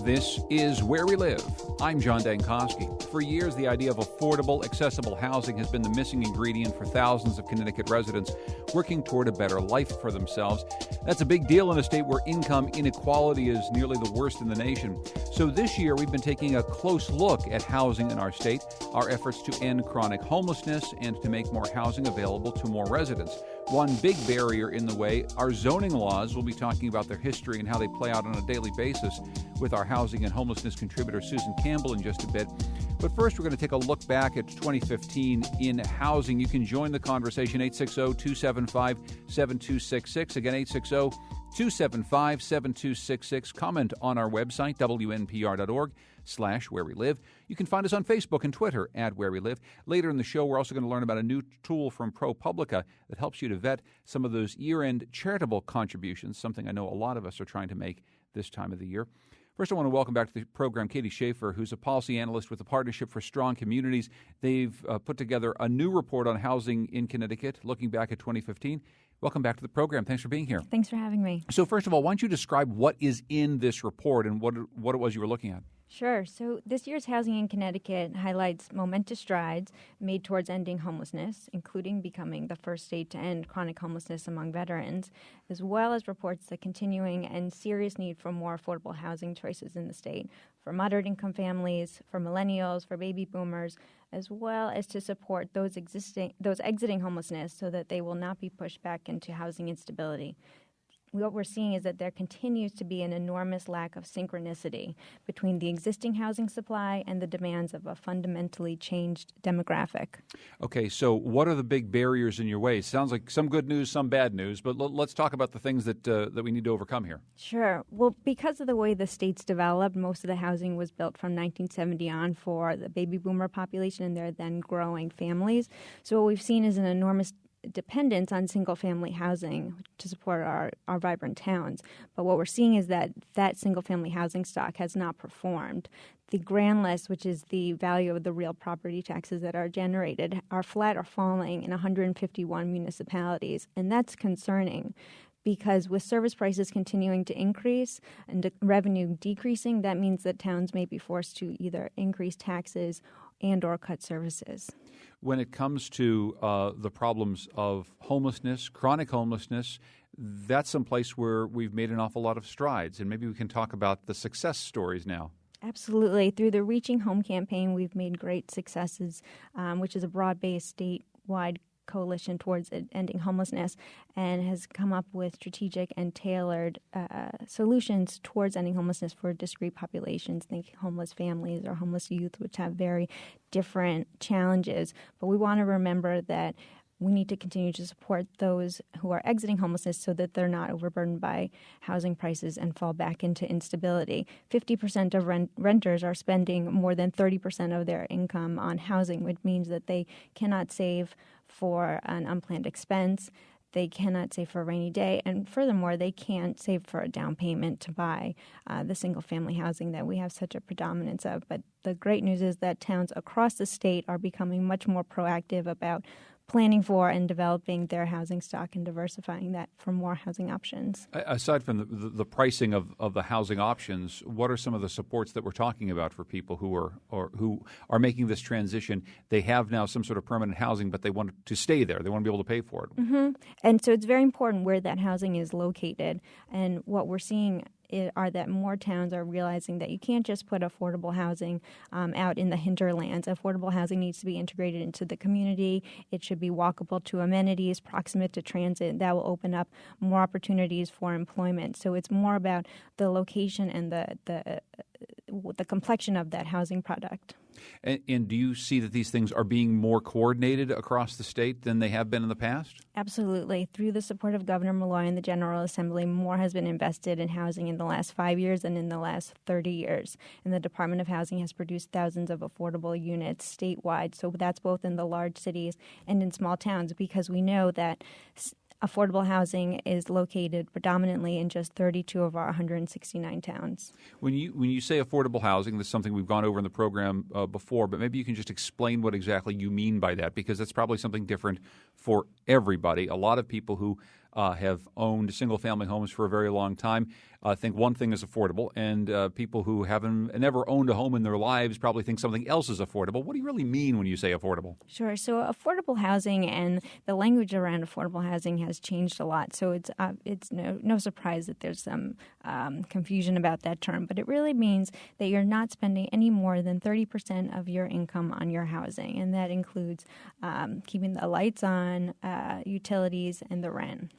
This is Where We Live. I'm John Dankosky. For years, the idea of affordable, accessible housing has been the missing ingredient for thousands of Connecticut residents working toward a better life for themselves. That's a big deal in a state where income inequality is nearly the worst in the nation. So this year, we've been taking a close look at housing in our state, our efforts to end chronic homelessness, and to make more housing available to more residents. One big barrier in the way are zoning laws. We'll be talking about their history and how they play out on a daily basis with our housing and homelessness contributor Susan Campbell in just a bit. But first, we're going to take a look back at 2015 in housing. You can join the conversation, 860-275-7266. Again, 860-275-7266. Comment on our website, wnpr.org/where we live. You can find us on Facebook and Twitter at Where We Live. Later in the show, we're also going to learn about a new tool from ProPublica that helps you to vet some of those year-end charitable contributions, something I know a lot of us are trying to make this time of the year. First, I want to welcome back to the program Katie Schaefer, who's a policy analyst with the Partnership for Strong Communities. They've put together a new report on housing in Connecticut, looking back at 2015. Welcome back to the program. Thanks for being here. Thanks for having me. So first of all, why don't you describe what is in this report and what it was you were looking at? Sure. So this year's Housing in Connecticut highlights momentous strides made towards ending homelessness, including becoming the first state to end chronic homelessness among veterans, as well as reports the continuing and serious need for more affordable housing choices in the state for moderate income families, for millennials, for baby boomers, as well as to support those exiting homelessness so that they will not be pushed back into housing instability. What we're seeing is that there continues to be an enormous lack of synchronicity between the existing housing supply and the demands of a fundamentally changed demographic. Okay, so what are the big barriers in your way? Sounds like some good news, some bad news, but let's talk about the things that we need to overcome here. Sure. Well, because of the way the state's developed, most of the housing was built from 1970 on for the baby boomer population and their then growing families. So what we've seen is an enormous dependence on single-family housing to support our vibrant towns. But what we're seeing is that single-family housing stock has not performed. The grand list, which is the value of the real property taxes that are generated, are flat or falling in 151 municipalities, and that's concerning. Because with service prices continuing to increase and revenue decreasing, that means that towns may be forced to either increase taxes and or cut services. When it comes to the problems of homelessness, chronic homelessness, that's some place where we've made an awful lot of strides. And maybe we can talk about the success stories now. Absolutely. Through the Reaching Home campaign, we've made great successes, which is a broad-based statewide coalition towards ending homelessness, and has come up with strategic and tailored solutions towards ending homelessness for discrete populations. Think homeless families or homeless youth, which have very different challenges. But we want to remember that we need to continue to support those who are exiting homelessness so that they're not overburdened by housing prices and fall back into instability. 50% of renters are spending more than 30% of their income on housing, which means that they cannot save for an unplanned expense, they cannot save for a rainy day, and furthermore, they can't save for a down payment to buy the single-family housing that we have such a predominance of. But the great news is that towns across the state are becoming much more proactive about planning for and developing their housing stock and diversifying that for more housing options. Aside from the pricing of the housing options, what are some of the supports that we're talking about for people who are making this transition? They have now some sort of permanent housing, but they want to stay there. They want to be able to pay for it. Mm-hmm. And so it's very important where that housing is located. And what we're seeing are that more towns are realizing that you can't just put affordable housing out in the hinterlands. Affordable housing needs to be integrated into the community. It should be walkable to amenities, proximate to transit. That will open up more opportunities for employment. So it's more about the location and the complexion of that housing product. And do you see that these things are being more coordinated across the state than they have been in the past? Absolutely. Through the support of Governor Malloy and the General Assembly, more has been invested in housing in the last 5 years than in the last 30 years. And the Department of Housing has produced thousands of affordable units statewide. So that's both in the large cities and in small towns, because we know that affordable housing is located predominantly in just 32 of our 169 towns. When you say affordable housing, this is something we've gone over in the program before, but maybe you can just explain what exactly you mean by that, because that's probably something different for everybody. A lot of people who have owned single-family homes for a very long time think one thing is affordable, and people who haven't never owned a home in their lives probably think something else is affordable. What do you really mean when you say affordable? Sure. So affordable housing and the language around affordable housing has changed a lot. So it's no surprise that there's some confusion about that term, but it really means that you're not spending any more than 30% of your income on your housing, and that includes keeping the lights on, utilities, and the rent.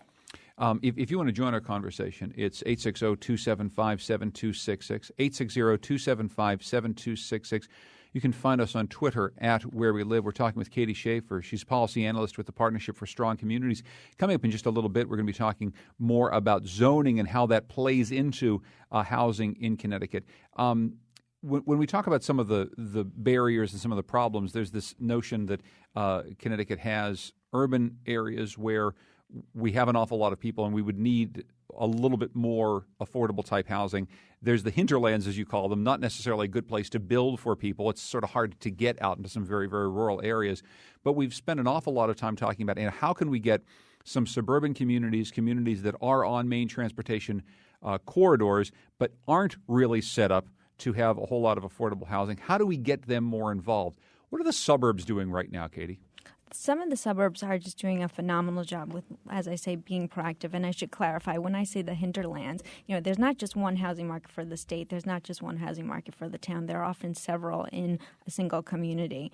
If you want to join our conversation, it's 860-275-7266, 860-275-7266. You can find us on Twitter at Where We Live. We're talking with Katie Schaefer. She's policy analyst with the Partnership for Strong Communities. Coming up in just a little bit, we're going to be talking more about zoning and how that plays into housing in Connecticut. When we talk about some of the barriers and some of the problems, there's this notion that Connecticut has urban areas where we have an awful lot of people and we would need a little bit more affordable type housing. There's the hinterlands, as you call them, not necessarily a good place to build for people. It's sort of hard to get out into some very, very rural areas. But we've spent an awful lot of time talking about how can we get some suburban communities that are on main transportation corridors but aren't really set up to have a whole lot of affordable housing. How do we get them more involved? What are the suburbs doing right now, Katie? Some of the suburbs are just doing a phenomenal job with, as I say, being proactive. And I should clarify, when I say the hinterlands, there's not just one housing market for the state. There's not just one housing market for the town. There are often several in a single community.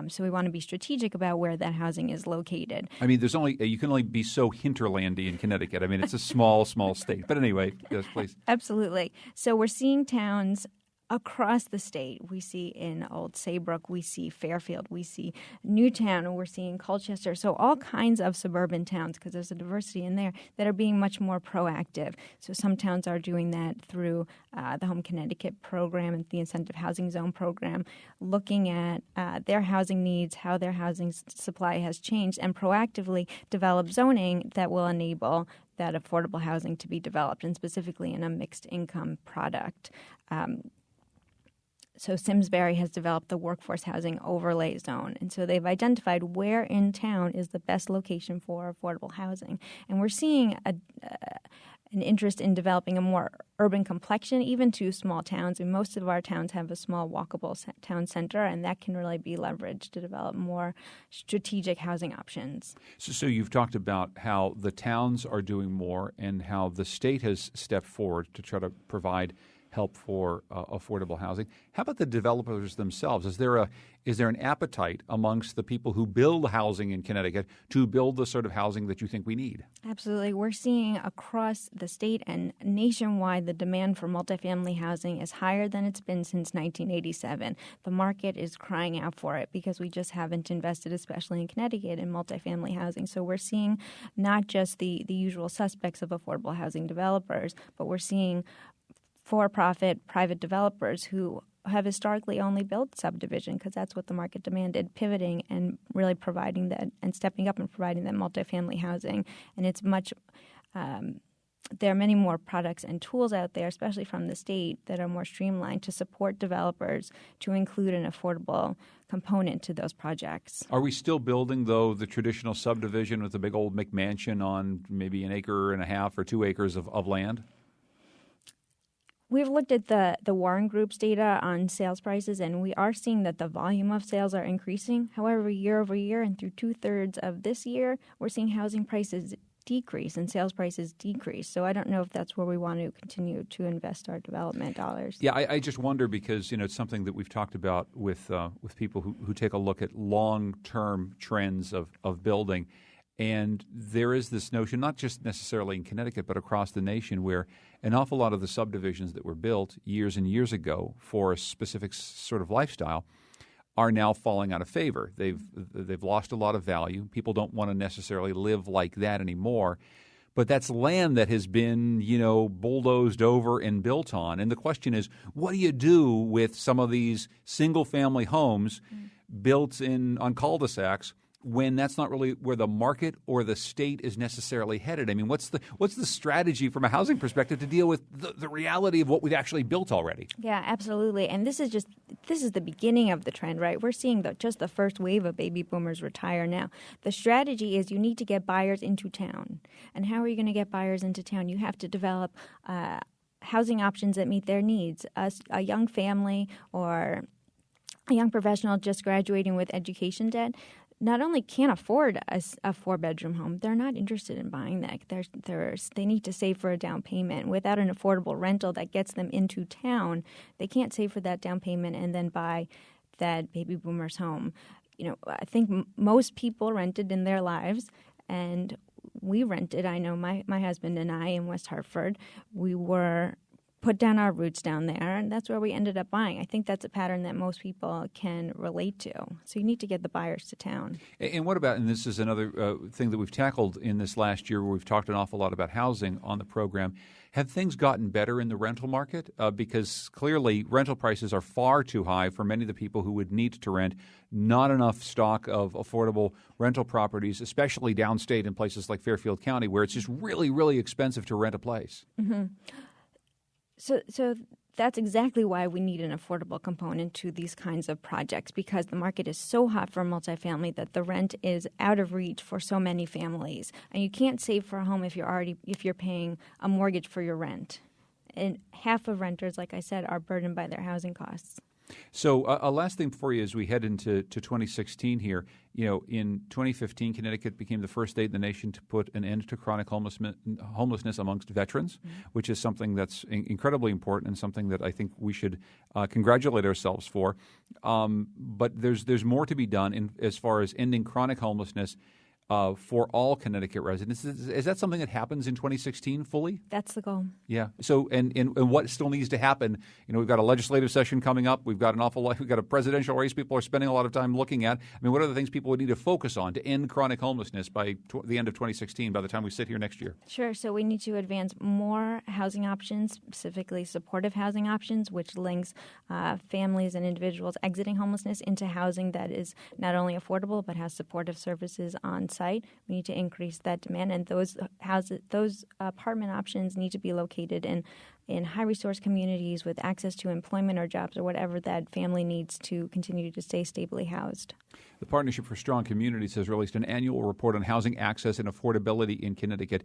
So we want to be strategic about where that housing is located. I mean, you can only be so hinterlandy in Connecticut. I mean, it's a small state. But anyway, yes, please. Absolutely. So we're seeing towns across the state. We see in Old Saybrook, we see Fairfield, we see Newtown, and we're seeing Colchester. So all kinds of suburban towns, because there's a diversity in there, that are being much more proactive. So some towns are doing that through the Home Connecticut program and the Incentive Housing Zone program, looking at their housing needs, how their housing supply has changed, and proactively develop zoning that will enable that affordable housing to be developed, and specifically in a mixed income product. So Simsbury has developed the workforce housing overlay zone. And so they've identified where in town is the best location for affordable housing. And we're seeing an interest in developing a more urban complexion, even to small towns. And most of our towns have a small walkable town center, and that can really be leveraged to develop more strategic housing options. So you've talked about how the towns are doing more and how the state has stepped forward to try to provide help for affordable housing. How about the developers themselves? Is there an appetite amongst the people who build housing in Connecticut to build the sort of housing that you think we need? Absolutely. We're seeing across the state and nationwide the demand for multifamily housing is higher than it's been since 1987. The market is crying out for it because we just haven't invested, especially in Connecticut, in multifamily housing. So we're seeing not just the usual suspects of affordable housing developers, but we're seeing for-profit private developers who have historically only built subdivision because that's what the market demanded, pivoting and really providing that and stepping up and providing that multifamily housing. And it's much there are many more products and tools out there, especially from the state, that are more streamlined to support developers to include an affordable component to those projects. Are we still building, though, the traditional subdivision with the big old McMansion on maybe an acre and a half or 2 acres of land? We've looked at the Warren Group's data on sales prices, and we are seeing that the volume of sales are increasing. However, year over year and through 2/3 of this year, we're seeing housing prices decrease and sales prices decrease. So I don't know if that's where we want to continue to invest our development dollars. Yeah, I just wonder because it's something that we've talked about with people who take a look at long-term trends of building. And there is this notion, not just necessarily in Connecticut, but across the nation, where an awful lot of the subdivisions that were built years and years ago for a specific sort of lifestyle are now falling out of favor. They've lost a lot of value. People don't want to necessarily live like that anymore. But that's land that has been, bulldozed over and built on. And the question is, what do you do with some of these single-family homes built on cul-de-sacs when that's not really where the market or the state is necessarily headed? I mean, what's the strategy from a housing perspective to deal with the reality of what we've actually built already? Yeah, absolutely. And this is the beginning of the trend, right? We're seeing just the first wave of baby boomers retire now. The strategy is you need to get buyers into town. And how are you going to get buyers into town? You have to develop housing options that meet their needs. A young family or a young professional just graduating with education debt not only can't afford a 4-bedroom home, they're not interested in buying that. They need to save for a down payment. Without an affordable rental that gets them into town, they can't save for that down payment and then buy that baby boomer's home. I think most people rented in their lives, and we rented. I know my husband and I in West Hartford, we were put down our roots down there, and that's where we ended up buying. I think that's a pattern that most people can relate to. So you need to get the buyers to town. And what about, and this is another thing that we've tackled in this last year where we've talked an awful lot about housing on the program, have things gotten better in the rental market? Because clearly rental prices are far too high for many of the people who would need to rent. Not enough stock of affordable rental properties, especially downstate in places like Fairfield County, where it's just really, really expensive to rent a place. Mm-hmm. So that's exactly why we need an affordable component to these kinds of projects, because the market is so hot for multifamily that the rent is out of reach for so many families. And you can't save for a home if you're paying a mortgage for your rent. And half of renters, like I said, are burdened by their housing costs. So a last thing for you as we head into 2016 here. In 2015, Connecticut became the first state in the nation to put an end to chronic homelessness amongst veterans, which is something that's incredibly important and something that I think we should congratulate ourselves for. But there's more to be done as far as ending chronic homelessness for all Connecticut residents. Is that something that happens in 2016 fully? That's the goal. Yeah. So, and what still needs to happen? We've got a legislative session coming up. We've got an awful lot. We've got a presidential race people are spending a lot of time looking at. I mean, what are the things people would need to focus on to end chronic homelessness by the end of 2016, by the time we sit here next year? Sure. So we need to advance more housing options, specifically supportive housing options, which links families and individuals exiting homelessness into housing that is not only affordable but has supportive services on site. We need to increase that demand, and those apartment options need to be located in high-resource communities with access to employment or jobs or whatever that family needs to continue to stay stably housed. The Partnership for Strong Communities has released an annual report on housing access and affordability in Connecticut.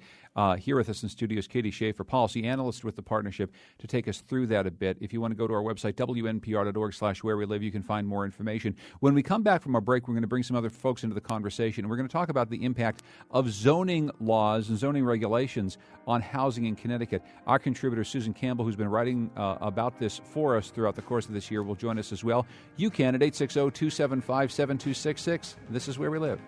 Here with us in studio is Katie Schaefer, policy analyst with the Partnership, to take us through that a bit. If you want to go to our website, wnpr.org/whereweliveyou can find more information. When we come back from our break, we're going to bring some other folks into the conversation. We're going to talk about the impact of zoning laws and zoning regulations on housing in Connecticut. Our contributor, Susan Campbell, who's been writing about this for us throughout the course of this year, will join us as well. You can at 860-275-7266. This is Where We Live.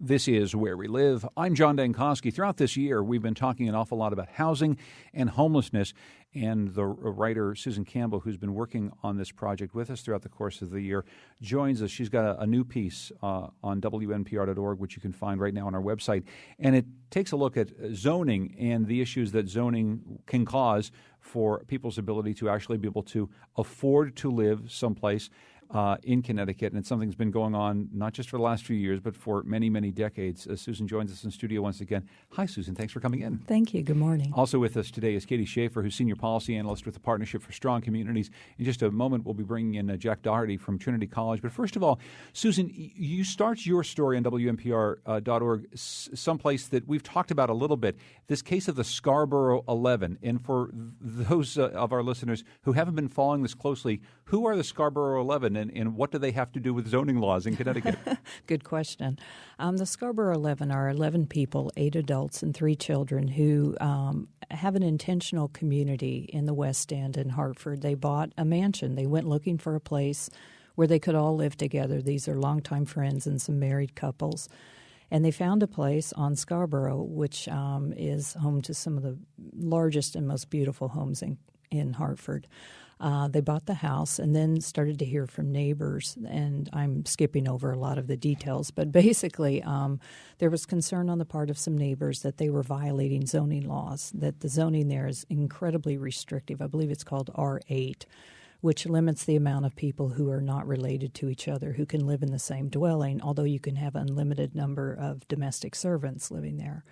This is Where We Live. I'm John Dankosky. Throughout this year, we've been talking an awful lot about housing and homelessness, and the writer Susan Campbell, who's been working on this project with us throughout the course of the year, joins us. She's got a new piece on WNPR.org, which you can find right now on our website, and it takes a look at zoning and the issues that zoning can cause for people's ability to actually be able to afford to live someplace in Connecticut, and it's something that's been going on not just for the last few years, but for many, many decades. Susan joins us in studio once again. Hi, Susan. Thanks for coming in. Thank you. Good morning. Also with us today is Katie Schaefer, who's Senior Policy Analyst with the Partnership for Strong Communities. In just a moment, we'll be bringing in Jack Doherty from Trinity College. But first of all, Susan, you start your story on WNPR.org someplace that we've talked about a little bit, this case of the Scarborough 11. And for those of our listeners who haven't been following this closely, who are the Scarborough 11 and what do they have to do with zoning laws in Connecticut? Good question. The Scarborough 11 are 11 people, 8 adults and 3 children, who have an intentional community in the West End in Hartford. They bought a mansion. They went looking for a place where they could all live together. These are longtime friends and some married couples. And they found a place on Scarborough, which is home to some of the largest and most beautiful homes in Hartford. They bought the house and then started to hear from neighbors, and I'm skipping over a lot of the details, but basically there was concern on the part of some neighbors that they were violating zoning laws, that the zoning there is incredibly restrictive. I believe it's called R8, which limits the amount of people who are not related to each other who can live in the same dwelling, although you can have an unlimited number of domestic servants living there.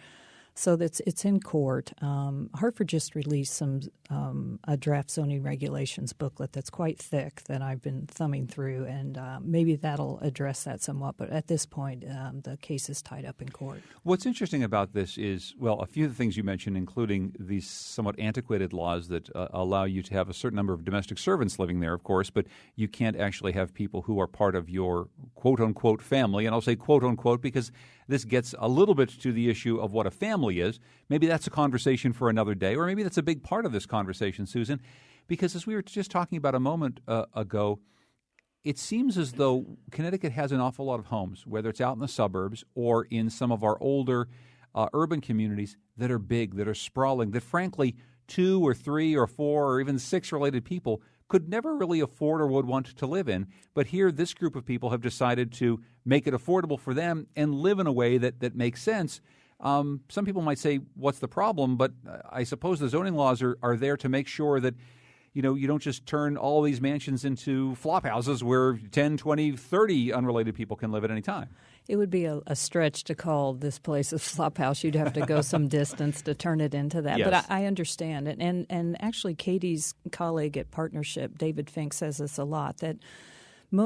So it's in court. Hartford just released a draft zoning regulations booklet that's quite thick that I've been thumbing through, and maybe that'll address that somewhat. But at this point, the case is tied up in court. What's interesting about this is, well, a few of the things you mentioned, including these somewhat antiquated laws that allow you to have a certain number of domestic servants living there, of course, but you can't actually have people who are part of your quote-unquote family. And I'll say quote-unquote because this gets a little bit to the issue of what a family is. Maybe that's a conversation for another day, or maybe that's a big part of this conversation, Susan, because as we were just talking about a moment ago, it seems as though Connecticut has an awful lot of homes, whether it's out in the suburbs or in some of our older urban communities that are big, that are sprawling, that frankly 2 or 3 or 4 or even 6 related people could never really afford or would want to live in. But here, this group of people have decided to make it affordable for them and live in a way that makes sense. Some people might say, what's the problem? But I suppose the zoning laws are there to make sure that, you don't just turn all these mansions into flop houses where 10, 20, 30 unrelated people can live at any time. It would be a stretch to call this place a flop house. You'd have to go some distance to turn it into that. Yes. But I understand it. And actually, Katie's colleague at Partnership, David Fink, says this a lot, that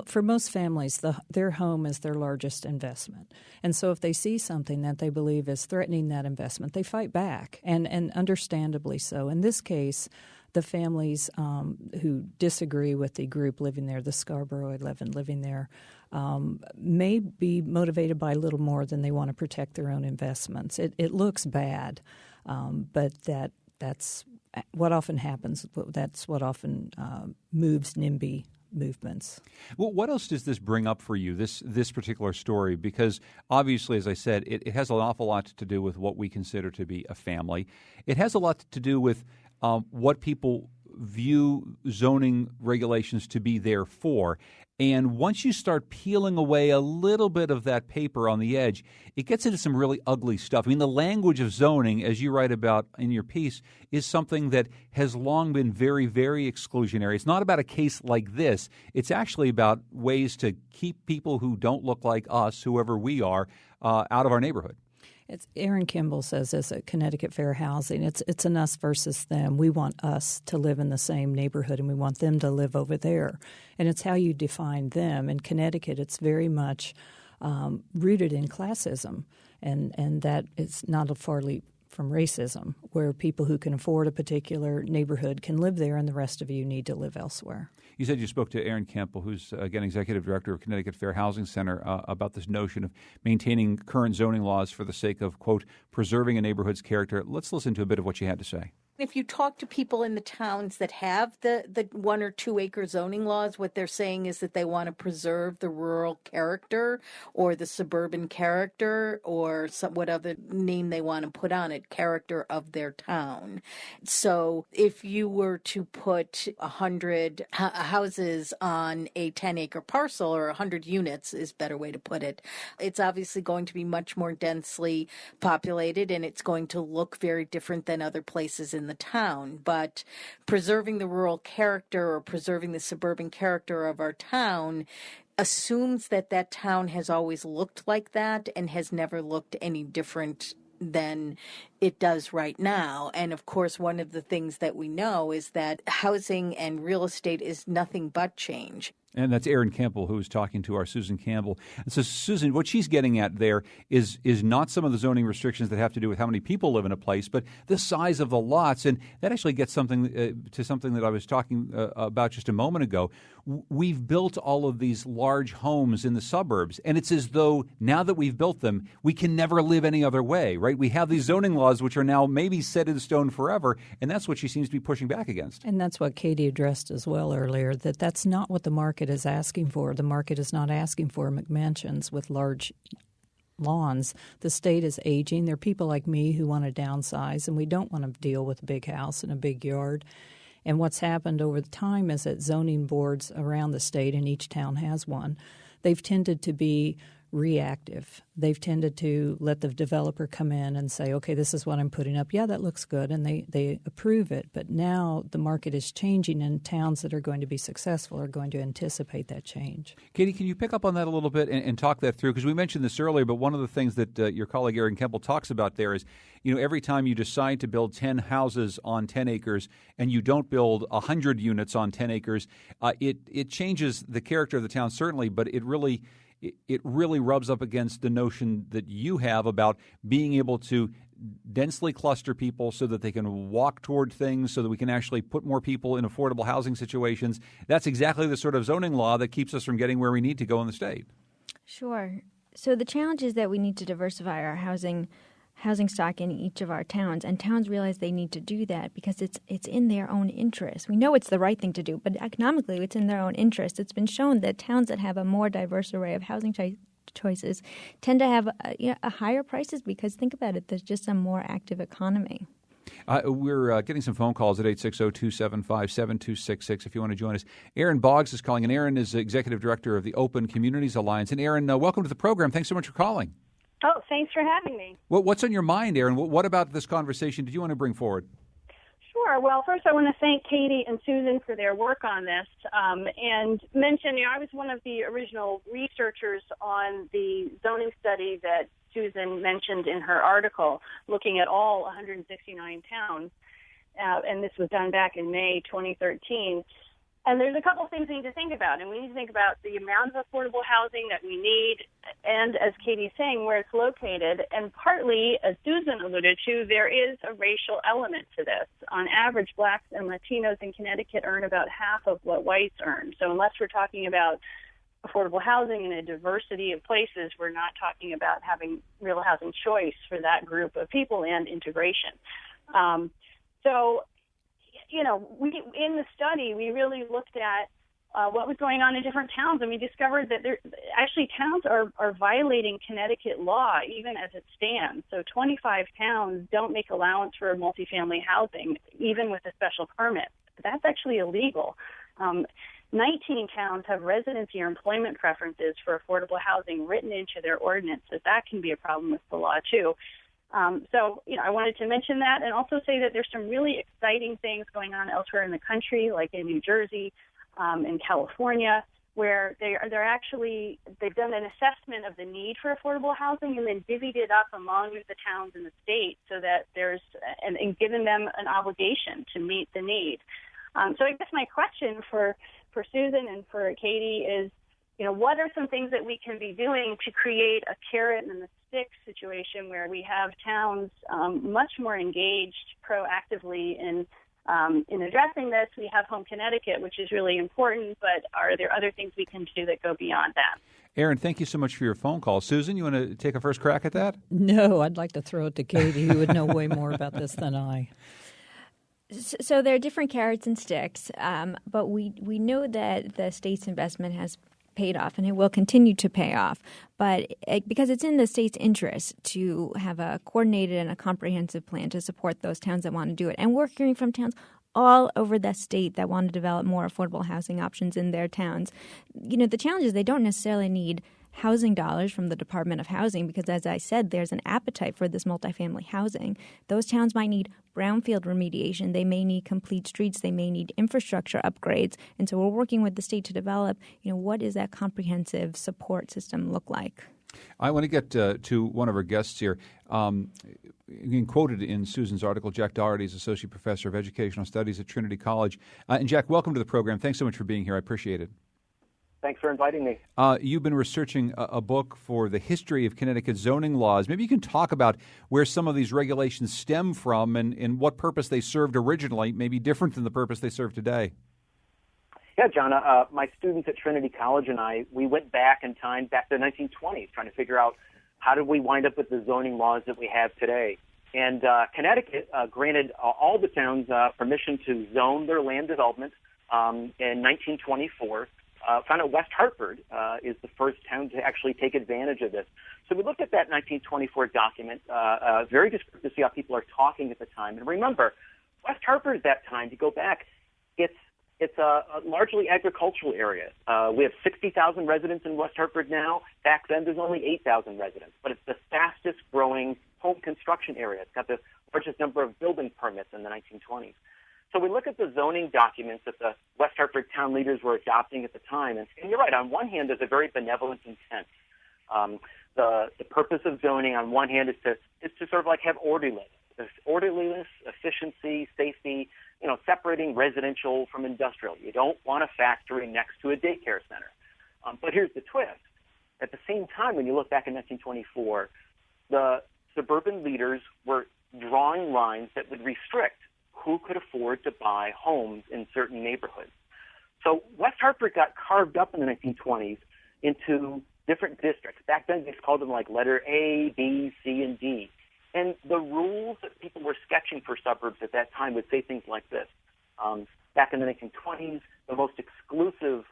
for most families, their home is their largest investment. And so if they see something that they believe is threatening that investment, they fight back, and understandably so. In this case, the families who disagree with the group living there, the Scarborough 11 living there, may be motivated by a little more than they want to protect their own investments. It looks bad, but that's what often happens. That's what often moves NIMBY movements. Well, what else does this bring up for you, this particular story? Because obviously, as I said, it has an awful lot to do with what we consider to be a family. It has a lot to do with what people view zoning regulations to be there for. And once you start peeling away a little bit of that paper on the edge, it gets into some really ugly stuff. I mean, the language of zoning, as you write about in your piece, is something that has long been very, very exclusionary. It's not about a case like this. It's actually about ways to keep people who don't look like us, whoever we are, out of our neighborhood. Aaron Kimball says this at Connecticut Fair Housing. It's an us versus them. We want us to live in the same neighborhood, and we want them to live over there. And it's how you define them. In Connecticut, it's very much rooted in classism, and that it's not a far leap from racism, where people who can afford a particular neighborhood can live there, and the rest of you need to live elsewhere. You said you spoke to Aaron Campbell, who's, again, Executive Director of Connecticut Fair Housing Center, about this notion of maintaining current zoning laws for the sake of, quote, preserving a neighborhood's character. Let's listen to a bit of what you had to say. If you talk to people in the towns that have the 1 or 2 acre zoning laws, what they're saying is that they want to preserve the rural character or the suburban character or what other name they want to put on it, character of their town. So if you were to put 100 houses on a 10 acre parcel, or 100 units is a better way to put it, it's obviously going to be much more densely populated, and it's going to look very different than other places in the town. But preserving the rural character or preserving the suburban character of our town assumes that that town has always looked like that and has never looked any different than it does right now. And of course, one of the things that we know is that housing and real estate is nothing but change. And that's Aaron Campbell, who was talking to our Susan Campbell. And so, Susan, what she's getting at there is not some of the zoning restrictions that have to do with how many people live in a place, but the size of the lots. And that actually gets something to something that I was talking about just a moment ago. We've built all of these large homes in the suburbs, and it's as though now that we've built them, we can never live any other way, right? We have these zoning laws which are now maybe set in stone forever, and that's what she seems to be pushing back against. And that's what Katie addressed as well earlier, that's not what the market is asking for. The market is not asking for McMansions with large lawns. The state is aging. There are people like me who want to downsize, and we don't want to deal with a big house and a big yard. And what's happened over the time is that zoning boards around the state, and each town has one, they've tended to be reactive. They've tended to let the developer come in and say, okay, this is what I'm putting up. Yeah, that looks good, and they approve it. But now the market is changing, and towns that are going to be successful are going to anticipate that change. Katie, can you pick up on that a little bit and talk that through? Because we mentioned this earlier, but one of the things that your colleague Erin Kemple talks about there is, every time you decide to build 10 houses on 10 acres and you don't build 100 units on 10 acres, it changes the character of the town, certainly, but it really rubs up against the notion that you have about being able to densely cluster people so that they can walk toward things, so that we can actually put more people in affordable housing situations. That's exactly the sort of zoning law that keeps us from getting where we need to go in the state. Sure. So the challenge is that we need to diversify our housing stock in each of our towns, and towns realize they need to do that because it's in their own interest. We know it's the right thing to do, but economically it's in their own interest. It's been shown that towns that have a more diverse array of housing choices tend to have higher prices because, think about it, there's just a more active economy. We're getting some phone calls at 860-275-7266 if you want to join us. Erin Boggs is calling, and Erin is Executive Director of the Open Communities Alliance. And Erin, welcome to the program. Thanks so much for calling. Oh, thanks for having me. What's on your mind, Erin? What about this conversation did you want to bring forward? Sure. Well, first I want to thank Katie and Susan for their work on this and mention, I was one of the original researchers on the zoning study that Susan mentioned in her article, looking at all 169 towns, and this was done back in May 2013. And there's a couple of things we need to think about. And we need to think about the amount of affordable housing that we need and, as Katie's saying, where it's located. And partly, as Susan alluded to, there is a racial element to this. On average, blacks and Latinos in Connecticut earn about half of what whites earn. So unless we're talking about affordable housing in a diversity of places, we're not talking about having real housing choice for that group of people and integration. In the study, we really looked at what was going on in different towns, and we discovered that towns are violating Connecticut law even as it stands. So 25 towns don't make allowance for multifamily housing, even with a special permit. That's actually illegal. 19 towns have residency or employment preferences for affordable housing written into their ordinance, so that can be a problem with the law, too. I wanted to mention that and also say that there's some really exciting things going on elsewhere in the country, like in New Jersey, in California, where they've done an assessment of the need for affordable housing and then divvied it up among the towns in the state so that and given them an obligation to meet the need. So I guess my question for Susan and for Katie is, what are some things that we can be doing to create a carrot and a stick situation where we have towns much more engaged proactively in addressing this? We have Home Connecticut, which is really important, but are there other things we can do that go beyond that? Erin, thank you so much for your phone call. Susan, you want to take a first crack at that? No, I'd like to throw it to Katie, who would know way more about this than I. So there are different carrots and sticks, but we know that the state's investment has paid off, and it will continue to pay off. But because it's in the state's interest to have a coordinated and a comprehensive plan to support those towns that want to do it. And we're hearing from towns all over the state that want to develop more affordable housing options in their towns. The challenge is they don't necessarily need housing dollars from the Department of Housing because, as I said, there's an appetite for this multifamily housing. Those towns might need brownfield remediation. They may need complete streets. They may need infrastructure upgrades. And so we're working with the state to develop, what does that comprehensive support system look like? I want to get to one of our guests here. Quoted in Susan's article, Jack Doherty is Associate Professor of Educational Studies at Trinity College. And Jack, welcome to the program. Thanks so much for being here. I appreciate it. Thanks for inviting me. You've been researching a book for the history of Connecticut zoning laws. Maybe you can talk about where some of these regulations stem from and what purpose they served originally, maybe different than the purpose they serve today. Yeah, John, my students at Trinity College and we went back in time, back to the 1920s, trying to figure out how did we wind up with the zoning laws that we have today. And Connecticut granted all the towns permission to zone their land development in 1924. Found out West Hartford is the first town to actually take advantage of this. So we looked at that 1924 document, very descriptive to see how people are talking at the time. And remember, West Hartford at that time, to go back, it's a largely agricultural area. We have 60,000 residents in West Hartford now. Back then, there's only 8,000 residents, but it's the fastest growing home construction area. It's got the largest number of building permits in the 1920s. So we look at the zoning documents that the West Hartford town leaders were adopting at the time, and you're right. On one hand, there's a very benevolent intent. The purpose of zoning, on one hand, is to sort of like have orderliness, efficiency, safety. Separating residential from industrial. You don't want a factory next to a daycare center. But here's the twist. At the same time, when you look back in 1924, the suburban leaders were drawing lines that would restrict who could afford to buy homes in certain neighborhoods. So West Hartford got carved up in the 1920s into different districts. Back then, they called them like letter A, B, C, and D. And the rules that people were sketching for suburbs at that time would say things like this. Back in the 1920s, the most exclusive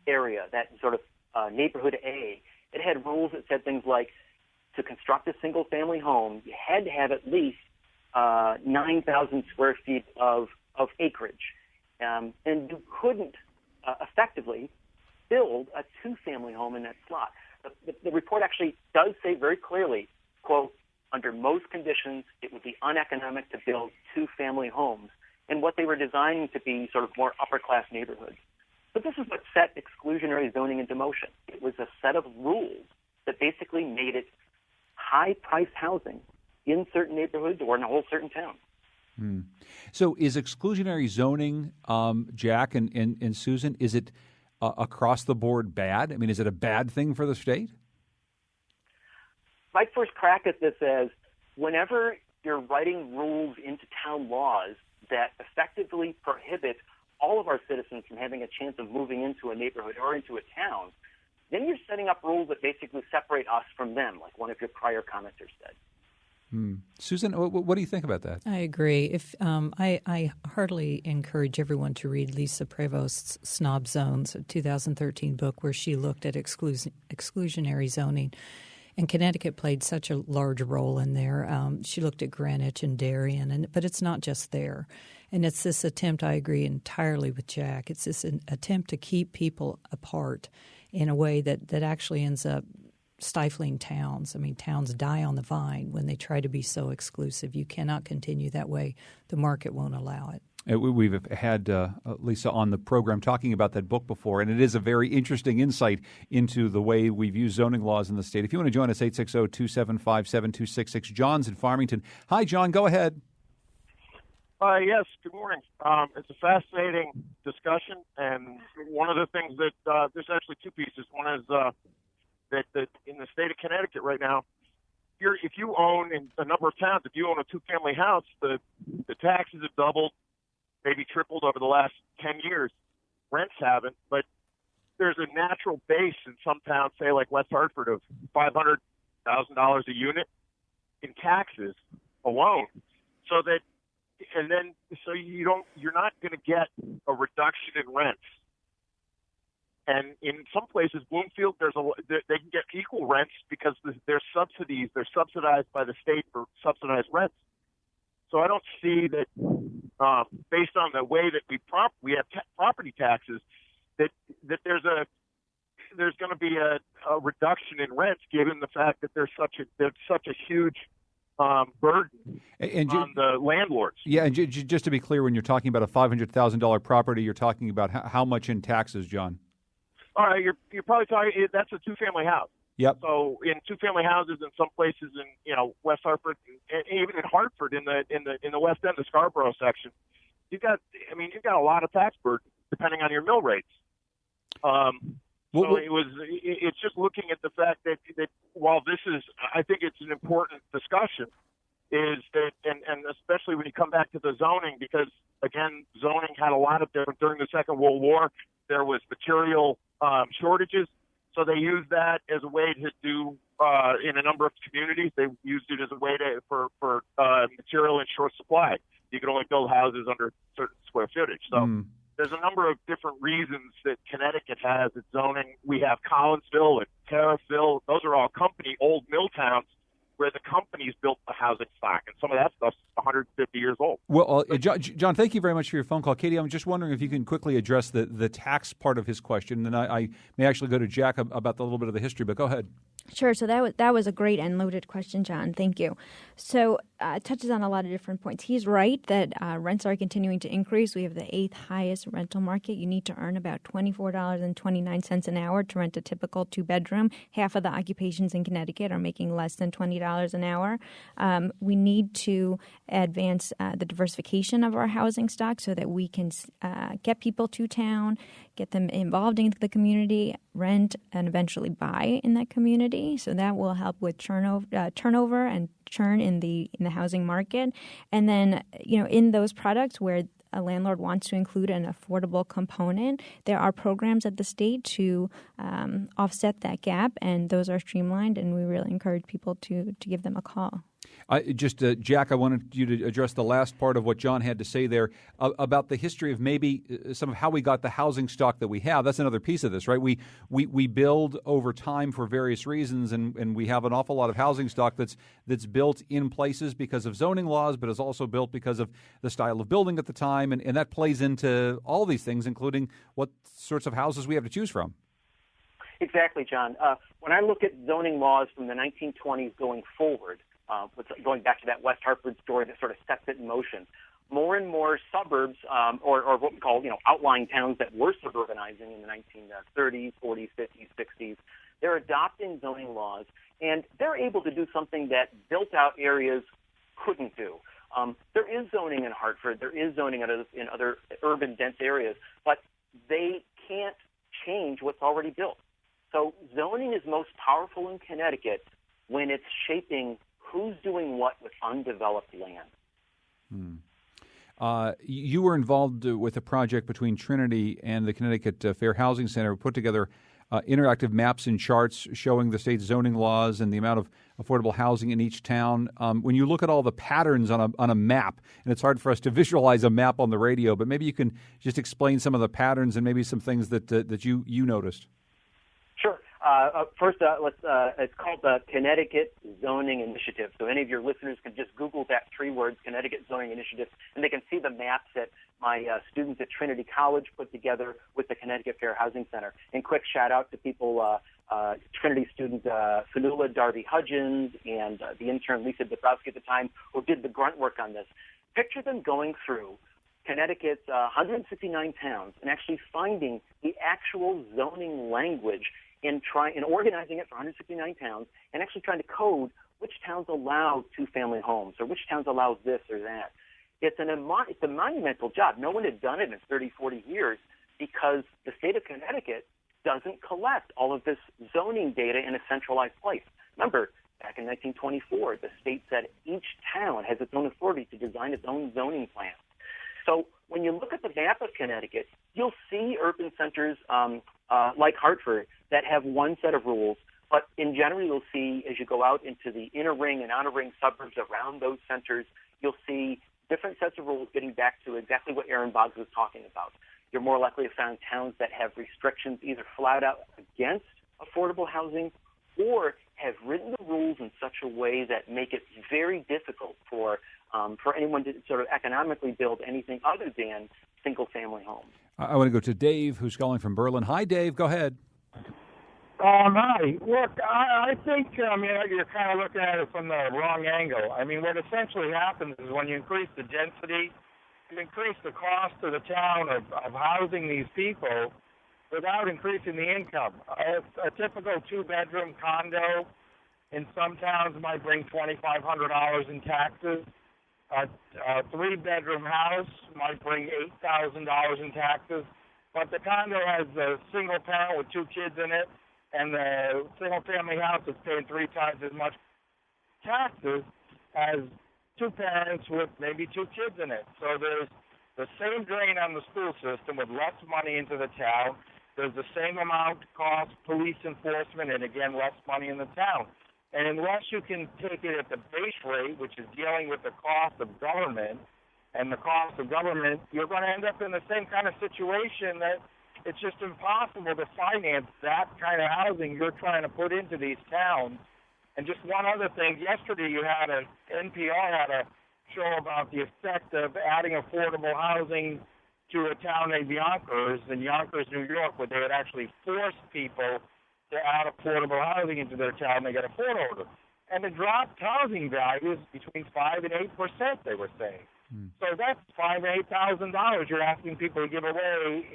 area, that sort of neighborhood A, it had rules that said things like, to construct a single-family home, you had to have at least 9,000 square feet of acreage. And you couldn't effectively build a two-family home in that slot. The report actually does say very clearly, quote, under most conditions, it would be uneconomic to build two-family homes, and what they were designing to be sort of more upper-class neighborhoods. But this is what set exclusionary zoning into motion. It was a set of rules that basically made it high-priced housing in certain neighborhoods or in a whole certain town. So is exclusionary zoning, Jack and Susan, is it across the board bad? I mean, is it a bad thing for the state? My first crack at this is whenever you're writing rules into town laws that effectively prohibit all of our citizens from having a chance of moving into a neighborhood or into a town, then you're setting up rules that basically separate us from them, like one of your prior commenters said. Susan, what do you think about that? I agree. I heartily encourage everyone to read Lisa Prevost's Snob Zones, a 2013 book where she looked at exclusionary zoning. And Connecticut played such a large role in there. She looked at Greenwich and Darien, but it's not just there. And it's this attempt, I agree entirely with Jack, it's this attempt to keep people apart in a way that actually ends up stifling towns. I mean, towns die on the vine when they try to be so exclusive. You cannot continue that way. The market won't allow it. We've had Lisa on the program talking about that book before, and it is a very interesting insight into the way we've used zoning laws in the state. If you want to join us, 860-275-7266. John's in Farmington. Hi, John. Go ahead. Yes, good morning. It's a fascinating discussion, and one of the things that there's actually two pieces. One is that in the state of Connecticut right now, if you own in a number of towns, if you own a two-family house, the taxes have doubled, maybe tripled over the last 10 years. Rents haven't, but there's a natural base in some towns, say like West Hartford, of $500,000 a unit in taxes alone. So you're not going to get a reduction in rents. And in some places, Bloomfield, they can get equal rents because there's subsidies. They're subsidized by the state for subsidized rents. So I don't see that, based on the way that we have property taxes, that there's going to be a reduction in rents, given the fact that there's such a huge burden on the landlords. Yeah, and just to be clear, when you're talking about a $500,000 property, you're talking about how much in taxes, John? All right, you're probably talking that's a two-family house. Yep. So in two-family houses in some places in West Hartford and even in Hartford in the West End, the Scarborough section, you've got a lot of tax burden depending on your mill rates. It's just looking at the fact that while this is, I think it's an important discussion, is that and especially when you come back to the zoning, because again, zoning had a lot of different during the Second World War. There was material shortages. So they used that as a way to do, in a number of communities, they used it as a way for material in short supply. You could only build houses under certain square footage. So there's a number of different reasons that Connecticut has its zoning. We have Collinsville and Tariffville. Those are all old mill towns where the companies built the housing stock. And some of that stuff's 150 years old. Well, John, thank you very much for your phone call. Katie, I'm just wondering if you can quickly address the tax part of his question, and then I may actually go to Jack about the little bit of the history, but go ahead. Sure. So that was a great and loaded question, John. Thank you. So it touches on a lot of different points. He's right that rents are continuing to increase. We have the 8th highest rental market. You need to earn about $24.29 an hour to rent a typical 2-bedroom. Half of the occupations in Connecticut are making less than $20 an hour. We need to advance the diversification of our housing stock so that we can get people to town, get them involved in the community, rent, and eventually buy in that community. So that will help with turnover and churn in the housing market. And then, in those products where a landlord wants to include an affordable component, there are programs at the state to offset that gap, and those are streamlined, and we really encourage people to give them a call. Jack, I wanted you to address the last part of what John had to say there about the history of maybe some of how we got the housing stock that we have. That's another piece of this, right? We build over time for various reasons, and we have an awful lot of housing stock that's built in places because of zoning laws, but is also built because of the style of building at the time, and that plays into all these things, including what sorts of houses we have to choose from. Exactly, John. When I look at zoning laws from the 1920s going forward, going back to that West Hartford story that sort of sets it in motion, more and more suburbs, or what we call, outlying towns that were suburbanizing in the 1930s, 40s, 50s, 60s, they're adopting zoning laws, and they're able to do something that built-out areas couldn't do. There is zoning in Hartford, there is zoning in other urban, dense areas, but they can't change what's already built. So zoning is most powerful in Connecticut when it's shaping who's doing what with undeveloped land. You were involved with a project between Trinity and the Connecticut Fair Housing Center, put together interactive maps and charts showing the state's zoning laws and the amount of affordable housing in each town. When you look at all the patterns on a map, and it's hard for us to visualize a map on the radio, but maybe you can just explain some of the patterns and maybe some things that you noticed. Sure. First, it's called the Connecticut Zoning Initiative. So any of your listeners can just Google that 3 words, Connecticut Zoning Initiative, and they can see the maps that my students at Trinity College put together with the Connecticut Fair Housing Center. And quick shout out to people, Trinity student Fanula Darby Hudgens and the intern Lisa Dabrowski at the time, who did the grunt work on this. Picture them going through Connecticut's 169 towns and actually finding the actual zoning language and organizing it for 169 towns and actually trying to code which towns allow 2-family homes or which towns allow this or that. It's a monumental job. No one had done it in 30, 40 years because the state of Connecticut doesn't collect all of this zoning data in a centralized place. Remember, back in 1924, the state said each town has its own authority to design its own zoning plan. So when you look at the map of Connecticut, you'll see urban centers like Hartford that have one set of rules, but in general you'll see as you go out into the inner ring and outer ring suburbs around those centers, you'll see different sets of rules getting back to exactly what Aaron Boggs was talking about. You're more likely to find towns that have restrictions either flat out against affordable housing or have written the rules in such a way that make it very difficult for anyone to sort of economically build anything other than single-family homes. I want to go to Dave, who's calling from Berlin. Hi, Dave. Go ahead. Hi. Look, I think you're kind of looking at it from the wrong angle. I mean, what essentially happens is when you increase the density, you increase the cost to the town of housing these people without increasing the income. A typical 2-bedroom condo in some towns might bring $2,500 in taxes. A 3-bedroom house might bring $8,000 in taxes, but the condo has a single parent with 2 kids in it, and the single-family house is paying 3 times as much taxes as 2 parents with maybe 2 kids in it. So there's the same drain on the school system with less money into the town. There's the same amount cost police enforcement, and again, less money in the town. And unless you can take it at the base rate, which is dealing with the cost of government and the cost of government, you're going to end up in the same kind of situation that it's just impossible to finance that kind of housing you're trying to put into these towns. And just one other thing, yesterday NPR had a show about the effect of adding affordable housing to a town named Yonkers, in Yonkers, New York, where they had actually forced people to add affordable housing into their town. They got a court order. And it dropped housing values between 5 and 8%, they were saying. So that's $5,000 to $8,000 you're asking people to give away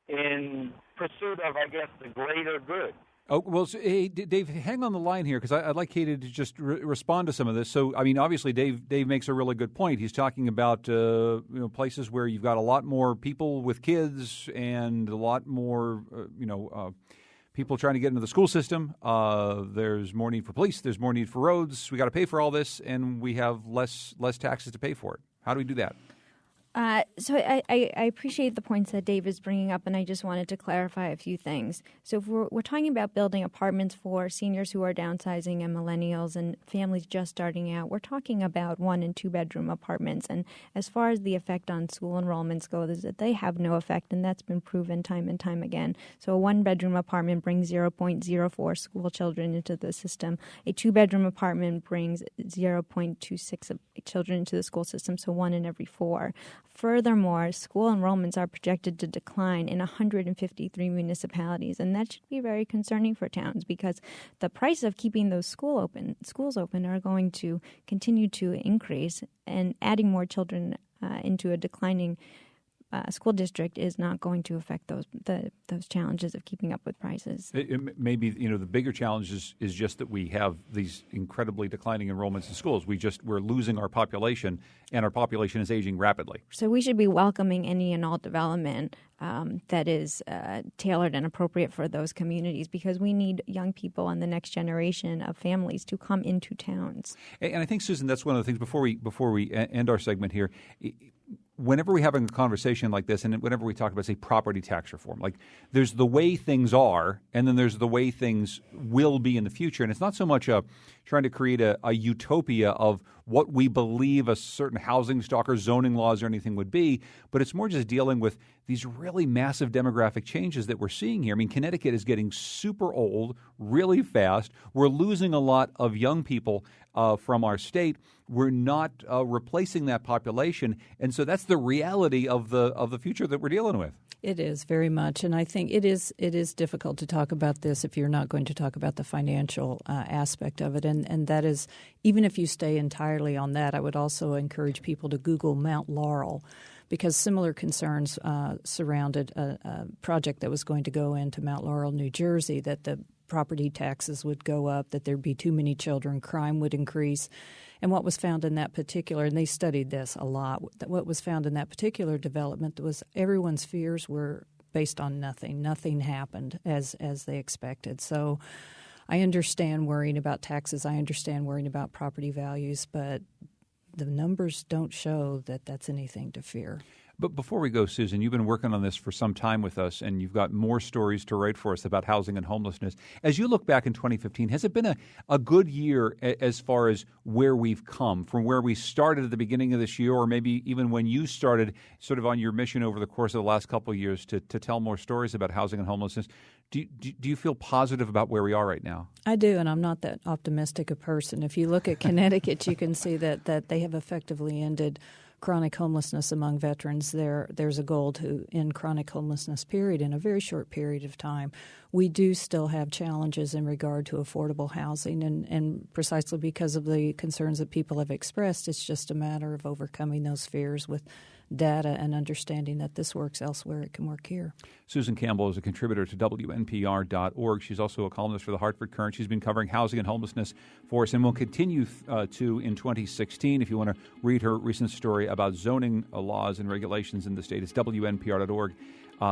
in pursuit of, I guess, the greater good. Oh, well, so, hey, Dave, hang on the line here because I'd like Katie to just respond to some of this. So, I mean, obviously, Dave makes a really good point. He's talking about places where you've got a lot more people with kids and a lot more, people trying to get into the school system. There's more need for police. There's more need for roads. We got to pay for all this, and we have less taxes to pay for it. How do we do that? So I appreciate the points that Dave is bringing up, and I just wanted to clarify a few things. So if we're talking about building apartments for seniors who are downsizing and millennials and families just starting out, we're talking about 1- and 2-bedroom apartments. And as far as the effect on school enrollments go, is that they have no effect, and that's been proven time and time again. So a 1-bedroom apartment brings 0.04 school children into the system. A 2-bedroom apartment brings 0.26 children into the school system, so 1 in every 4. Furthermore, school enrollments are projected to decline in 153 municipalities, and that should be very concerning for towns because the price of keeping those schools open are going to continue to increase, and adding more children into a declining school district is not going to affect those challenges of keeping up with prices. Maybe the bigger challenge is just that we have these incredibly declining enrollments in schools. We're losing our population, and our population is aging rapidly. So we should be welcoming any and all development that is tailored and appropriate for those communities because we need young people and the next generation of families to come into towns. And I think, Susan, that's one of the things before we end our segment here. Whenever we're having a conversation like this, and whenever we talk about, say, property tax reform, like there's the way things are, and then there's the way things will be in the future. And it's not so much trying to create a utopia of what we believe a certain housing stock or zoning laws or anything would be, but it's more just dealing with these really massive demographic changes that we're seeing here. I mean, Connecticut is getting super old really fast. We're losing a lot of young people from our state. We're not replacing that population, and so that's the reality of the future that we're dealing with. It is very much, and I think it is difficult to talk about this if you're not going to talk about the financial aspect of it, and that is, even if you stay entirely on that, I would also encourage people to Google Mount Laurel, because similar concerns surrounded a project that was going to go into Mount Laurel, New Jersey, that the property taxes would go up, that there'd be too many children, crime would increase. And what was found in that particular, and they studied this a lot, what was found in that particular development was everyone's fears were based on nothing. Nothing happened as they expected. So I understand worrying about taxes. I understand worrying about property values, but the numbers don't show that that's anything to fear. But before we go, Susan, you've been working on this for some time with us, and you've got more stories to write for us about housing and homelessness. As you look back in 2015, has it been a good year as far as where we've come, from where we started at the beginning of this year, or maybe even when you started sort of on your mission over the course of the last couple of years to tell more stories about housing and homelessness? Do you feel positive about where we are right now? I do, and I'm not that optimistic a person. If you look at Connecticut, you can see that they have effectively ended chronic homelessness among veterans. There's a goal to end chronic homelessness, period, in a very short period of time. We do still have challenges in regard to affordable housing, and precisely because of the concerns that people have expressed, it's just a matter of overcoming those fears with data and understanding that this works elsewhere, it can work here. Susan Campbell is a contributor to WNPR.org. She's also a columnist for the Hartford Courant. She's been covering housing and homelessness for us and will continue to in 2016. If you want to read her recent story about zoning laws and regulations in the state, it's WNPR.org.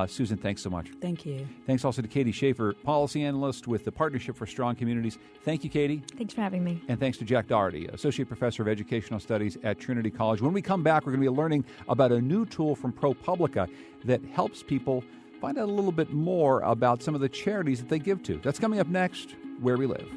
Susan, thanks so much. Thank you. Thanks also to Katie Schaefer, policy analyst with the Partnership for Strong Communities. Thank you, Katie. Thanks for having me. And thanks to Jack Doherty, Associate Professor of Educational Studies at Trinity College. When we come back, we're going to be learning about a new tool from ProPublica that helps people find out a little bit more about some of the charities that they give to. That's coming up next, Where We Live.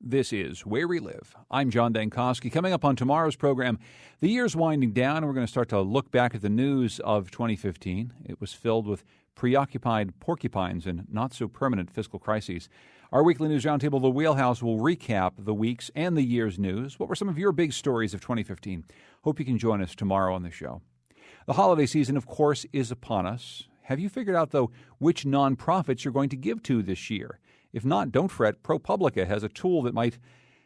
This is Where We Live. I'm John Dankosky. Coming up on tomorrow's program, the year's winding down, and we're going to start to look back at the news of 2015. It was filled with preoccupied porcupines and not-so-permanent fiscal crises. Our weekly news roundtable, The Wheelhouse, will recap the week's and the year's news. What were some of your big stories of 2015? Hope you can join us tomorrow on the show. The holiday season, of course, is upon us. Have you figured out, though, which nonprofits you're going to give to this year? If not, don't fret. ProPublica has a tool that might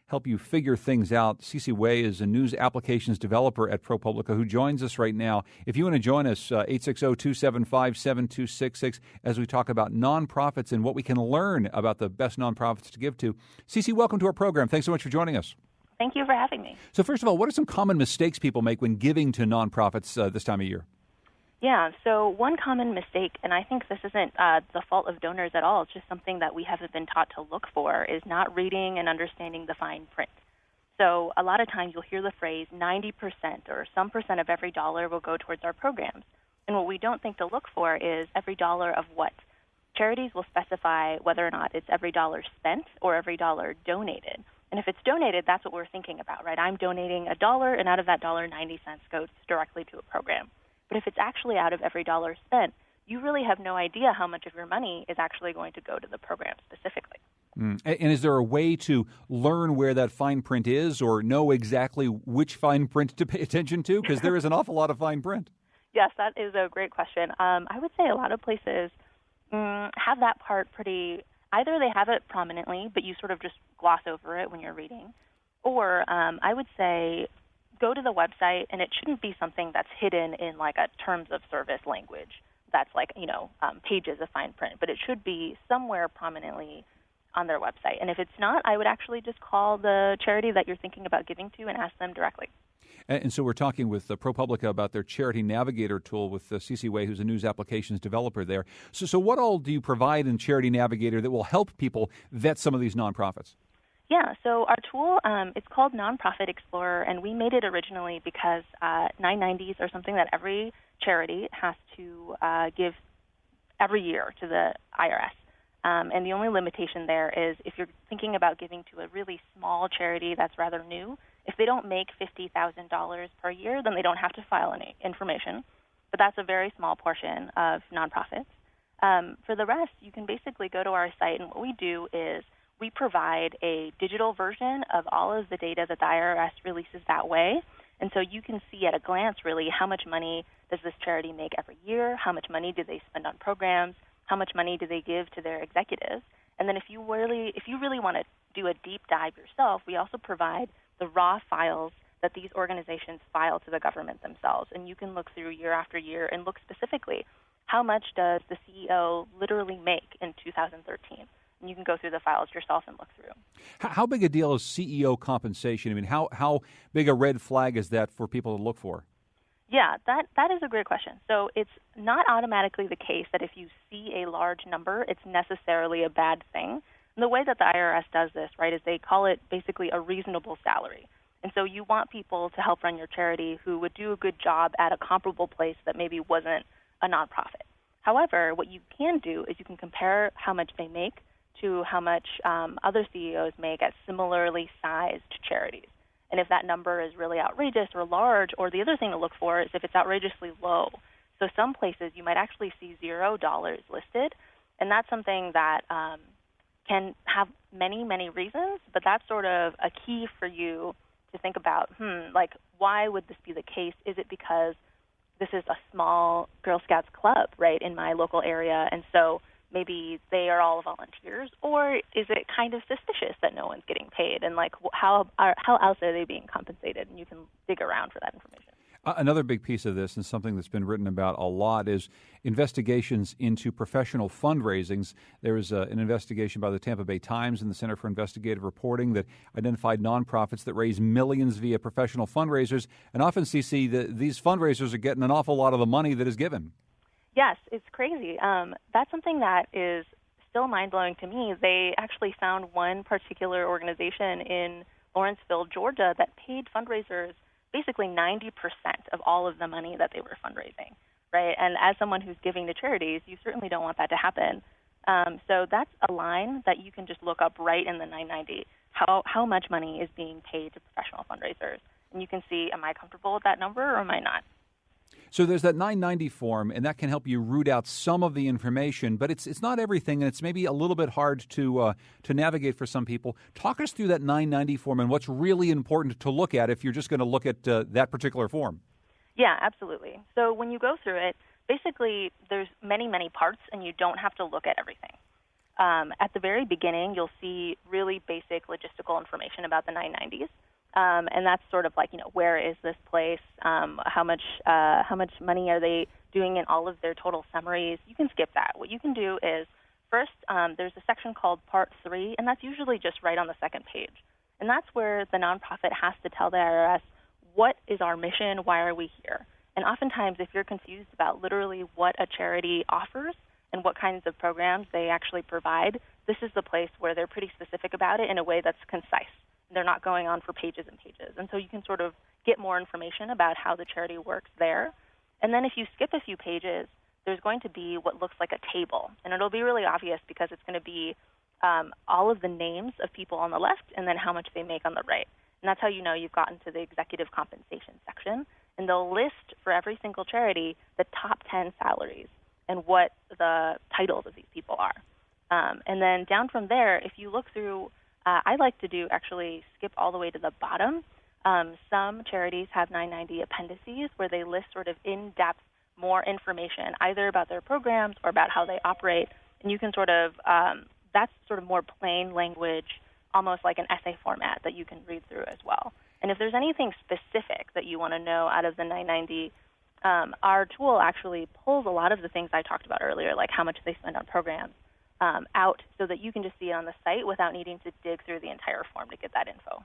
help you figure things out. Cece Way is a news applications developer at ProPublica who joins us right now. If you want to join us, 860-275-7266, as we talk about nonprofits and what we can learn about the best nonprofits to give to. Cece, welcome to our program. Thanks so much for joining us. Thank you for having me. So first of all, what are some common mistakes people make when giving to nonprofits this time of year? Yeah, so one common mistake, and I think this isn't the fault of donors at all, it's just something that we haven't been taught to look for, is not reading and understanding the fine print. So a lot of times you'll hear the phrase 90% or some percent of every dollar will go towards our programs. And what we don't think to look for is every dollar of what? Charities will specify whether or not it's every dollar spent or every dollar donated. And if it's donated, that's what we're thinking about, right? I'm donating $1, and out of that dollar, 90 cents goes directly to a program. But if it's actually out of every dollar spent, you really have no idea how much of your money is actually going to go to the program specifically. And is there a way to learn where that fine print is or know exactly which fine print to pay attention to? Because there is an awful lot of fine print. Yes, that is a great question. I would say a lot of places have that part pretty – either they have it prominently, but you sort of just gloss over it when you're reading, or I would say – go to the website, and it shouldn't be something that's hidden in like a terms of service language that's like, pages of fine print, but it should be somewhere prominently on their website. And if it's not, I would actually just call the charity that you're thinking about giving to and ask them directly. And so we're talking with ProPublica about their Charity Navigator tool with Cece Way, who's a news applications developer there. So what all do you provide in Charity Navigator that will help people vet some of these nonprofits? Yeah, so our tool, it's called Nonprofit Explorer, and we made it originally because 990s are something that every charity has to give every year to the IRS. And the only limitation there is if you're thinking about giving to a really small charity that's rather new, if they don't make $50,000 per year, then they don't have to file any information. But that's a very small portion of nonprofits. For the rest, you can basically go to our site, and what we do is we provide a digital version of all of the data that the IRS releases that way. And so you can see at a glance, really, how much money does this charity make every year, how much money do they spend on programs, how much money do they give to their executives. And then if you really want to do a deep dive yourself, we also provide the raw files that these organizations file to the government themselves. And you can look through year after year and look specifically, how much does the CEO literally make in 2013? And you can go through the files yourself and look through. How big a deal is CEO compensation? I mean, how big a red flag is that for people to look for? Yeah, that is a great question. So it's not automatically the case that if you see a large number, it's necessarily a bad thing. And the way that the IRS does this, right, is they call it basically a reasonable salary. And so you want people to help run your charity who would do a good job at a comparable place that maybe wasn't a nonprofit. However, what you can do is you can compare how much they make to how much other CEOs make at similarly sized charities. And if that number is really outrageous or large, or the other thing to look for is if it's outrageously low. So some places you might actually see $0 listed, and that's something that can have many, many reasons, but that's sort of a key for you to think about, like, why would this be the case? Is it because this is a small Girl Scouts club, right, in my local area, and so maybe they are all volunteers, or is it kind of suspicious that no one's getting paid, and like how else are they being compensated? And you can dig around for that information. Another big piece of this, and something that's been written about a lot, is investigations into professional fundraisings. There was an investigation by the Tampa Bay Times and the Center for Investigative Reporting that identified nonprofits that raise millions via professional fundraisers, and often, CC, these fundraisers are getting an awful lot of the money that is given. Yes, it's crazy. That's something that is still mind-blowing to me. They actually found one particular organization in Lawrenceville, Georgia, that paid fundraisers basically 90% of all of the money that they were fundraising, right? And as someone who's giving to charities, you certainly don't want that to happen. So that's a line that you can just look up right in the 990, how much money is being paid to professional fundraisers. And you can see, am I comfortable with that number or am I not? So there's that 990 form, and that can help you root out some of the information, but it's not everything, and it's maybe a little bit hard to navigate for some people. Talk us through that 990 form and what's really important to look at if you're just going to look at that particular form. Yeah, absolutely. So when you go through it, basically there's many, many parts, and you don't have to look at everything. At the very beginning, you'll see really basic logistical information about the 990s. And that's sort of like, where is this place? How much money are they doing in all of their total summaries? You can skip that. What you can do is first, there's a section called Part 3, and that's usually just right on the second page. And that's where the nonprofit has to tell the IRS, what is our mission? Why are we here? And oftentimes, if you're confused about literally what a charity offers and what kinds of programs they actually provide, this is the place where they're pretty specific about it in a way that's concise. They're not going on for pages and pages. And so you can sort of get more information about how the charity works there. And then if you skip a few pages, there's going to be what looks like a table. And it'll be really obvious because it's going to be all of the names of people on the left and then how much they make on the right. And that's how you know you've gotten to the executive compensation section. And they'll list for every single charity the top 10 salaries and what the titles of these people are. And then down from there, if you look through, I like to actually skip all the way to the bottom. Some charities have 990 appendices where they list sort of in-depth more information, either about their programs or about how they operate. And you can sort of, that's sort of more plain language, almost like an essay format that you can read through as well. And if there's anything specific that you want to know out of the 990, our tool actually pulls a lot of the things I talked about earlier, like how much they spend on programs, out so that you can just see it on the site without needing to dig through the entire form to get that info.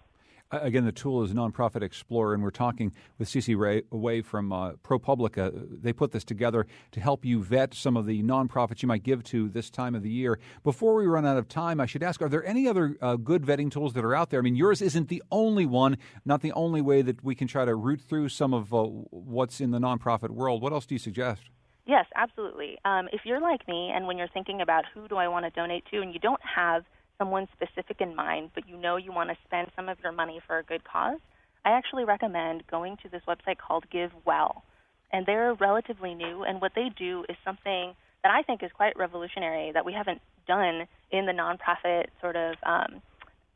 Again, the tool is Nonprofit Explorer, and we're talking with Cece Way from ProPublica. They put this together to help you vet some of the nonprofits you might give to this time of the year. Before we run out of time, I should ask, are there any other good vetting tools that are out there? I mean, yours isn't the only one, not the only way that we can try to root through some of what's in the nonprofit world. What else do you suggest? Yes, absolutely. If you're like me and when you're thinking about who do I want to donate to and you don't have someone specific in mind, but you know you want to spend some of your money for a good cause, I actually recommend going to this website called Give Well. And they're relatively new, and what they do is something that I think is quite revolutionary that we haven't done in the nonprofit sort of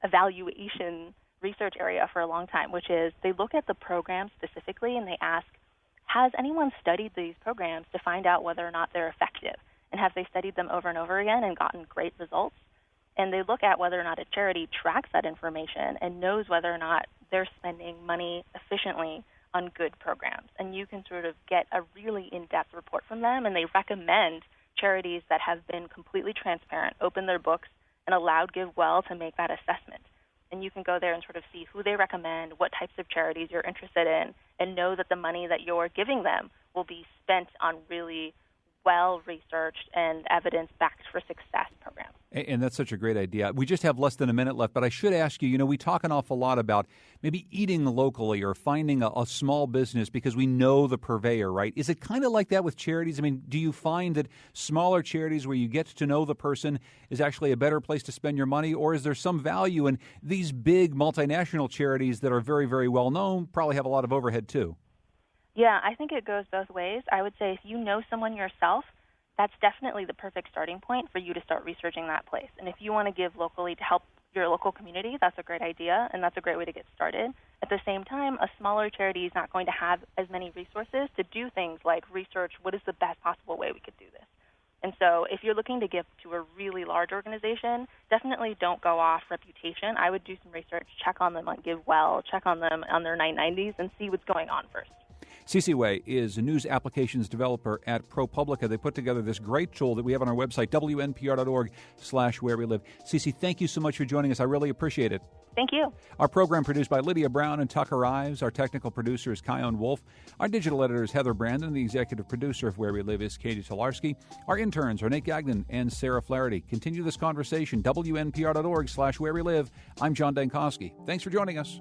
evaluation research area for a long time, which is they look at the program specifically and they ask, has anyone studied these programs to find out whether or not they're effective? And have they studied them over and over again and gotten great results? And they look at whether or not a charity tracks that information and knows whether or not they're spending money efficiently on good programs. And you can sort of get a really in-depth report from them, and they recommend charities that have been completely transparent, open their books, and allowed Give Well to make that assessment. And you can go there and sort of see who they recommend, what types of charities you're interested in, and know that the money that you're giving them will be spent on really well-researched and evidence-backed for success programs. And that's such a great idea. We just have less than a minute left, but I should ask you, we talk an awful lot about maybe eating locally or finding a small business because we know the purveyor, right? Is it kind of like that with charities? I mean, do you find that smaller charities where you get to know the person is actually a better place to spend your money, or is there some value in these big multinational charities that are very, very well known, probably have a lot of overhead too? Yeah, I think it goes both ways. I would say if you know someone yourself, that's definitely the perfect starting point for you to start researching that place. And if you want to give locally to help your local community, that's a great idea, and that's a great way to get started. At the same time, a smaller charity is not going to have as many resources to do things like research what is the best possible way we could do this. And so if you're looking to give to a really large organization, definitely don't go off reputation. I would do some research, check on them on Give Well, check on them on their 990s, and see what's going on first. Cece Way is a news applications developer at ProPublica. They put together this great tool that we have on our website, wnpr.org/where we live. Cece, thank you so much for joining us. I really appreciate it. Thank you. Our program produced by Lydia Brown and Tucker Ives. Our technical producer is Kion Wolf. Our digital editor is Heather Brandon. The executive producer of Where We Live is Katie Tolarski. Our interns are Nate Gagnon and Sarah Flaherty. Continue this conversation, wnpr.org/where we live. I'm John Dankosky. Thanks for joining us.